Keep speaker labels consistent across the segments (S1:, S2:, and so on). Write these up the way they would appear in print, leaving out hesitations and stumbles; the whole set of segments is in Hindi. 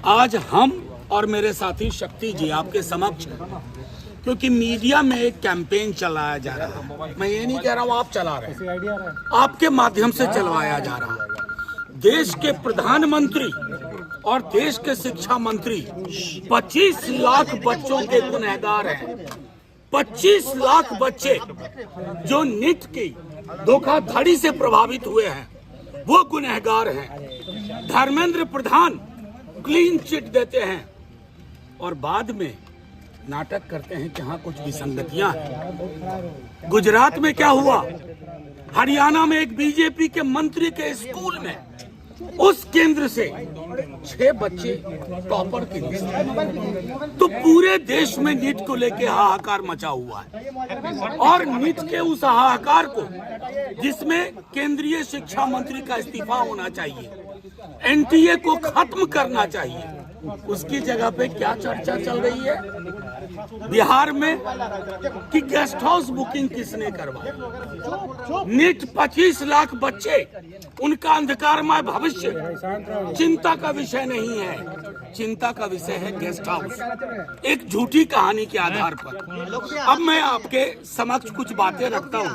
S1: आज हम और मेरे साथी शक्ति जी आपके समक्ष, क्योंकि मीडिया में एक कैंपेन चलाया जा रहा है। मैं ये नहीं कह रहा हूँ आप चला रहे हैं, आपके माध्यम से चलवाया जा रहा है। देश के प्रधानमंत्री और देश के शिक्षा मंत्री 25 लाख बच्चों के गुनहगार हैं। 25 लाख बच्चे जो नीट की धोखाधड़ी से प्रभावित हुए हैं वो गुनहगार हैं। धर्मेंद्र प्रधान क्लीन चिट देते हैं और बाद में नाटक करते हैं कि हाँ कुछ विसंगतियां हैं। गुजरात में क्या हुआ, हरियाणा में एक बीजेपी के मंत्री के स्कूल में उस केंद्र से 6 बच्चे टॉपर की लिस्ट में। तो पूरे देश में नीट को लेके हाहाकार मचा हुआ है और नीट के उस हाहाकार को, जिसमें केंद्रीय शिक्षा मंत्री का इस्तीफा होना चाहिए, एनटीए को खत्म करना चाहिए, उसकी जगह पे क्या चर्चा चल रही है बिहार में कि गेस्ट हाउस बुकिंग किसने करवाई। नीट 25 लाख बच्चे, उनका अंधकारमय भविष्य चिंता का विषय नहीं है। चिंता का विषय है गेस्ट हाउस, एक झूठी कहानी के आधार पर। अब मैं आपके समक्ष कुछ बातें रखता हूँ।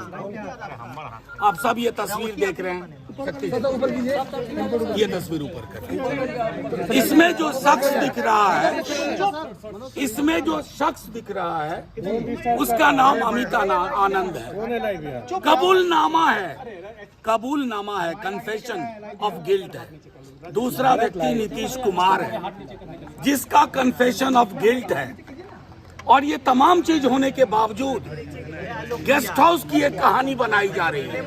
S1: आप सब ये तस्वीर देख रहे हैं, ये तस्वीर ऊपर कर। इसमें जो शख्स दिख रहा है, इसमें जो शख्स दिख रहा है उसका नाम अमित आनंद है। कबूलनामा है, कन्फेशन ऑफ गिल्ट है। दूसरा व्यक्ति नीतीश कुमार है जिसका कन्फेशन ऑफ गिल्ट है। और ये तमाम चीज होने के बावजूद गेस्ट हाउस की एक कहानी बनाई जा रही है।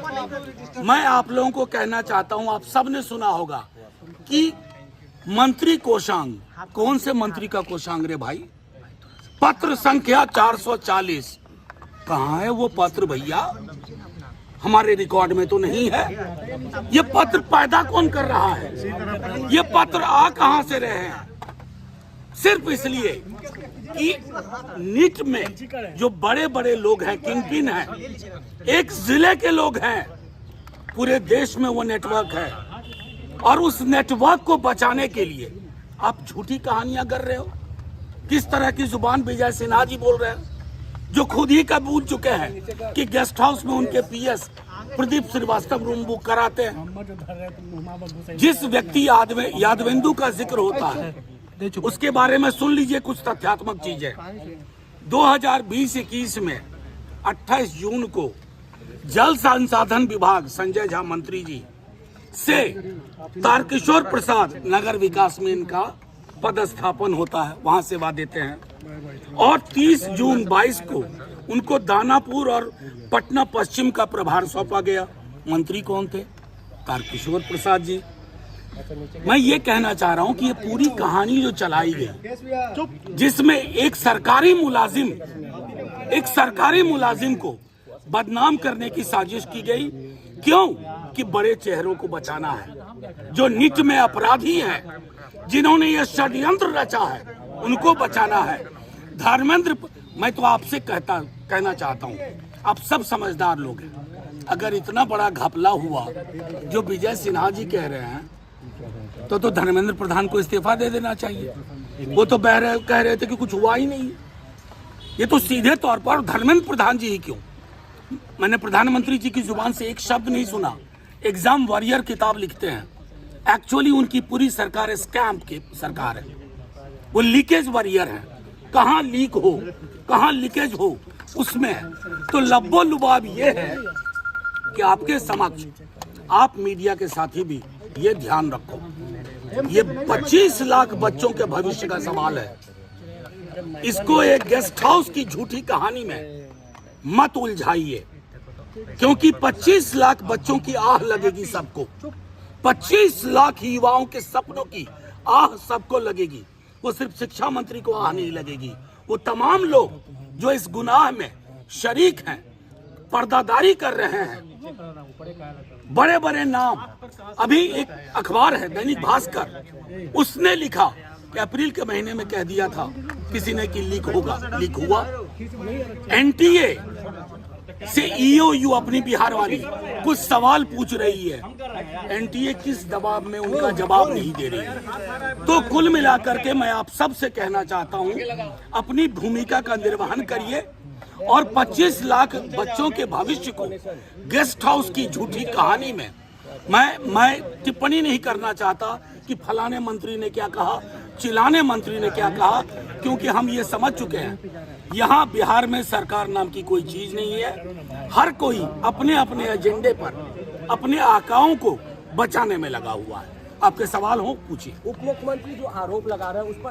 S1: मैं आप लोगों को कहना चाहता हूं, आप सबने सुना होगा कि मंत्री कोषांग, कौन से मंत्री का कोषांग रे भाई, पत्र संख्या 440, कहाँ है वो पत्र भैया? हमारे रिकॉर्ड में तो नहीं है। ये पत्र पैदा कौन कर रहा है? ये पत्र आ कहां से रहे हैं? सिर्फ इसलिए कि नीट में जो बड़े बड़े लोग हैं, किंगपिन हैं, एक जिले के लोग हैं, पूरे देश में वो नेटवर्क है। और उस नेटवर्क को बचाने के लिए आप झूठी कहानियां कर रहे हो। किस तरह की जुबान विजय सिन्हा जी बोल रहे हैं, जो खुद ही कबूल चुके हैं कि गेस्ट हाउस में उनके PS Pradeep Srivastava room book कराते हैं। जिस व्यक्ति यादवेंदु का जिक्र होता है उसके बारे में सुन लीजिए कुछ तथ्यात्मक चीजें। 2020-21 में 28 जून को जल संसाधन विभाग संजय झा मंत्री जी से तारकिशोर प्रसाद नगर विकास में इनका पदस्थापन होता है, वहां सेवा देते हैं। और 30 जून 22 को उनको दानापुर और पटना पश्चिम का प्रभार सौंपा गया। मंत्री कौन थे? तारकिशोर प्रसाद जी। मैं ये कहना चाह रहा हूं कि ये पूरी कहानी जो चलाई गई, जिसमें एक सरकारी मुलाजिम को बदनाम करने की साजिश की गई। क्यों? कि बड़े चेहरों को बचाना है। जो नीट में अपराधी हैं, जिन्होंने ये षड्यंत्र रचा है, उनको बचाना है। धर्मेंद्र, मैं तो आपसे कहना चाहता हूँ, आप सब समझदार लोग हैं। अगर इतना बड़ा घपला हुआ जो विजय सिन्हा जी कह रहे हैं, तो धर्मेंद्र प्रधान को इस्तीफा दे देना चाहिए। वो तो कह रहे थे कि कुछ हुआ ही नहीं। ये तो सीधे तौर पर धर्मेंद्र प्रधान जी ही क्यों, मैंने प्रधानमंत्री जी की जुबान से एक शब्द नहीं सुना। एग्जाम वॉरियर किताब लिखते हैं, एक्चुअली उनकी पूरी सरकार स्कैम की सरकार है। वो लीकेज वॉरियर है, कहाँ लीक हो, कहाँ लीकेज हो उसमें है। तो लब्बो लुबाब ये है कि आपके समक्ष, आप मीडिया के साथी भी ये ध्यान रखो, ये 25 लाख बच्चों के भविष्य का सवाल है। इसको एक गेस्ट हाउस की झूठी कहानी में मत उलझाइए, क्योंकि 25 लाख बच्चों की आह लगेगी सबको। 25 लाख युवाओं के सपनों की आह सबको लगेगी। वो सिर्फ शिक्षा मंत्री को आह नहीं लगेगी, वो तमाम लोग जो इस गुनाह में शरीक हैं, पर्दादारी कर रहे हैं, बड़े बड़े नाम। अभी एक अखबार है दैनिक भास्कर, उसने लिखा कि अप्रैल के महीने में कह दिया था किसी ने कि लीक होगा, लीक हुआ। एनटीए से ईओयू अपनी बिहार वाली कुछ सवाल पूछ रही है एनटीए किस दबाव में उनका जवाब नहीं दे रही है। तो कुल मिलाकर के मैं आप सबसे कहना चाहता हूं, अपनी भूमिका का निर्वहन करिए और 25 लाख बच्चों के भविष्य को गेस्ट हाउस की झूठी कहानी में मैं टिप्पणी नहीं करना चाहता कि फलाने मंत्री ने क्या कहा, चिल्लाने मंत्री ने क्या कहा, क्योंकि हम ये समझ चुके हैं यहाँ बिहार में सरकार नाम की कोई चीज नहीं है। हर कोई अपने अपने एजेंडे पर अपने आकाओं को बचाने में लगा हुआ है। आपके सवाल हो पूछिए।
S2: उप मुख्यमंत्री जो आरोप लगा रहे हैं उस पर